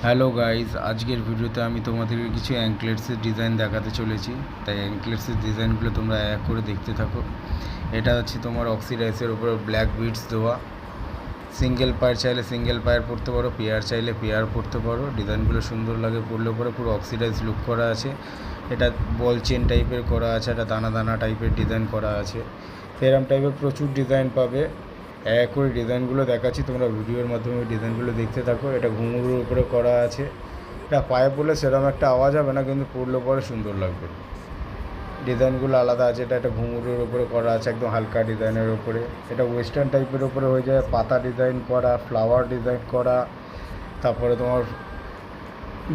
Hello guys, আজকের ভিডিওতে আমি তোমাদেরকে কিছু অ্যাঙ্কলেটসের ডিজাইন দেখাতে চলেছি। তাই অ্যাঙ্কলেটসের ডিজাইনগুলো তোমরা এক করে দেখতে থাকো। এটা হচ্ছে তোমার অক্সিডাইসের উপরে ব্ল্যাক বিটস দেওয়া। সিঙ্গেল পায়ের চাইলে সিঙ্গেল পায়ের পরতে পারো, পেয়ার চাইলে পেয়ার পরতে পারো। ডিজাইনগুলো সুন্দর লাগে পরলে পরে, পুরো অক্সিডাইজ লুক করা আছে। এটা বল চেন টাইপের করা আছে, এটা দানা দানা টাইপের ডিজাইন করা আছে। এরম টাইপের প্রচুর ডিজাইন পাবে। এক করে ডিজাইনগুলো দেখাচ্ছি, তোমরা ভিডিওর মাধ্যমে ডিজাইনগুলো দেখতে থাকো। এটা ঘুঙুরের উপরে করা আছে। এটা পায়ে পরলে সেরকম একটা আওয়াজ হবে না, কিন্তু পরলে পরে সুন্দর লাগবে। ডিজাইনগুলো আলাদা আছে। এটা একটা ঘুঙুরের উপরে করা আছে, একদম হালকা ডিজাইনের উপরে। এটা ওয়েস্টার্ন টাইপের উপরে হয়ে যায়, পাতা ডিজাইন করা, ফ্লাওয়ার ডিজাইন করা, তারপরে তোমার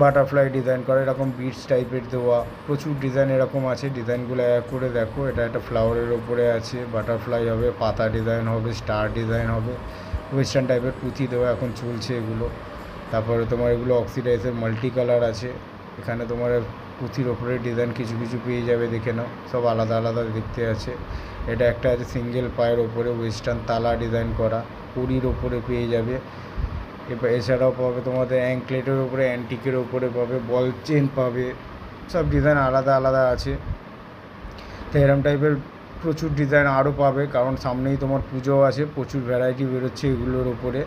বাটারফ্লাই ডিজাইন করা, এরকম বিটস টাইপের দেওয়া প্রচুর ডিজাইন এরকম আছে। ডিজাইনগুলো এক করে দেখো। এটা একটা ফ্লাওয়ারের ওপরে আছে, বাটারফ্লাই হবে, পাতা ডিজাইন হবে, স্টার ডিজাইন হবে, ওয়েস্টার্ন টাইপের পুঁথি দেওয়া এখন চলছে এগুলো। তারপরে তোমার এগুলো অক্সিডাইজের মাল্টি কালার আছে। এখানে তোমার পুঁথির ওপরে ডিজাইন কিছু কিছু পেয়ে যাবে, দেখে নাও, সব আলাদা আলাদা দেখতে আছে। এটা একটা আছে সিঙ্গেল পায়ের ওপরে ওয়েস্টার্ন তালা ডিজাইন করা, কুড়ির ওপরে পেয়ে যাবে। এবার এছাড়াও পাবে তোমাদের অ্যাঙ্কলেটের ওপরে, অ্যান্টিকের ওপরে পাবে, বল চেন পাবে, সব ডিজাইন আলাদা আলাদা আছে। তো এরম টাইপের প্রচুর ডিজাইন আরও পাবে, কারণ সামনেই তোমার পুজো আছে, প্রচুর ভ্যারাইটি বেরোচ্ছে এগুলোর ওপরে।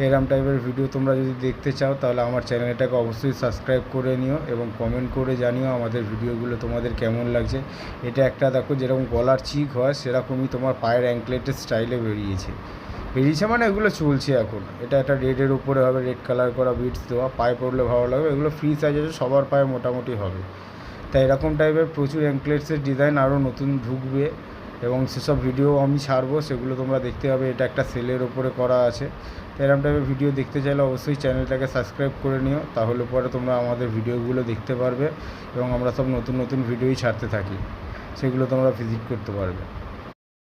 এরম টাইপের ভিডিও তোমরা যদি দেখতে চাও তাহলে আমার চ্যানেলটাকে অবশ্যই সাবস্ক্রাইব করে নিও এবং কমেন্ট করে জানিও আমাদের ভিডিওগুলো তোমাদের কেমন লাগছে। এটা একটা দেখো, যেরকম গলার চিক হয় সেরকমই তোমার পায়ের অ্যাঙ্কলেটের স্টাইলে বেরিয়েছে মানে এগুলো চলছে এখন। এটা একটা রেডের উপরে হবে, রেড কালার করা বিটস দেওয়া, পায়ে পরলে ভালো লাগবে। এগুলো ফ্রি সাইজ আছে, সবার পায়ে মোটামুটি হবে। তাই এরকম টাইপের প্রচুর অ্যাঙ্কলেটসের ডিজাইন আরও নতুন ঢুকবে এবং সেসব ভিডিও আমি ছাড়বো, সেগুলো তোমরা দেখতে হবে। এটা একটা সেলের ওপরে করা আছে। তো এরকম টাইপের ভিডিও দেখতে চাইলে অবশ্যই চ্যানেলটাকে সাবস্ক্রাইব করে নিও, তাহলে পরে তোমরা আমাদের ভিডিওগুলো দেখতে পারবে এবং আমরা সব নতুন নতুন ভিডিওই ছাড়তে থাকি, সেগুলো তোমরা ভিজিট করতে পারবে।